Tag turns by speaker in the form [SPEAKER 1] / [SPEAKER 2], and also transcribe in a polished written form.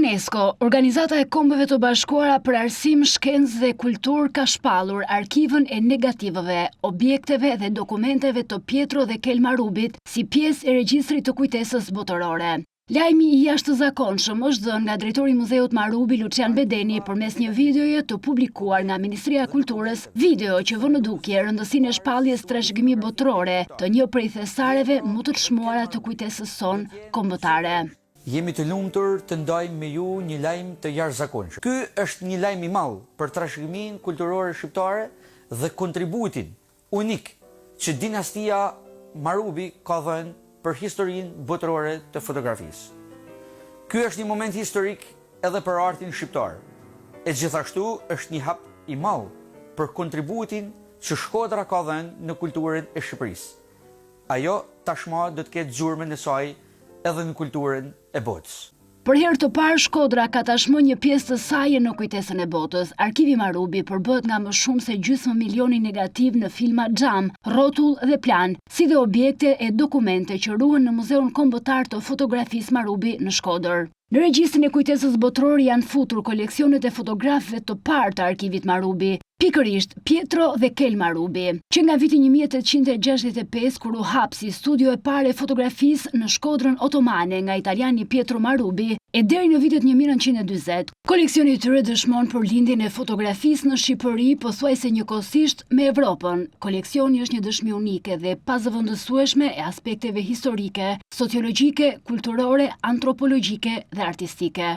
[SPEAKER 1] UNESCO, Organizata e Kombeve të Bashkuara për Arsim, Shkencë dhe Kulturë ka shpallur arkivën e negativëve, objekteve dhe dokumenteve të Pietro dhe Kelma Rubit si pjesë e regjistrit të kujtesës botërore. Lajmi i jashtëzakonshëm është dhënë nga drejtori i Muzeut Marubi Lucian Bedeni përmes një videoje të publikuar nga Ministria e Kulturës, video që vë në dukje rëndësinë e shpalljes trashëgimi botërore të një prej thesareve më të çmuara të kujtesës sonë kombëtare.
[SPEAKER 2] Jemi të lumtur të ndajmë me ju një lajm të jashtëzakonshëm. Ky është një lajm i madh për trashëgiminë kulturore shqiptare dhe kontributin unik që dinastia Marubi ka dhënë për historinë botërore të fotografisë. Ky është një moment historik edhe për artin shqiptar. E gjithashtu është një hap i madh për kontributin që Shkodra ka dhënë në kulturën e Shqipërisë. Ajo tashmë do të ketë gjurmën e saj edhe në kulturën e botës.
[SPEAKER 1] Për herë të parë, Shkodra ka tashmë një pjesë të saj në kujtesën e botës. Arkivi Marubi përbëhet nga më shumë se gjysmë milioni negativ në filma xham, rrotull dhe plan, si dhe objekte e dokumente që ruhen në Muzeun Kombëtar të Fotografisë Marubi në Shkodër. Në regjistrin e kujtesës botërore janë futur koleksionet e fotografëve të parë të arkivit Marubi, pikërisht Pietro dhe Kelma Rubi, që nga viti 1865 kur u hap si studio e parë e fotografisë në Shkodrën Otomane nga italiani Pietro Marubi, e deri në vitet 1940, koleksioni i tyre dëshmon për lindjen e fotografisë në Shqipëri pothuajse njëkohësisht me Evropën. Koleksioni është një dëshmi unike dhe pazëvendësueshme e aspekteve historike, sociologjike, kulturore, antropologjike dhe artistike.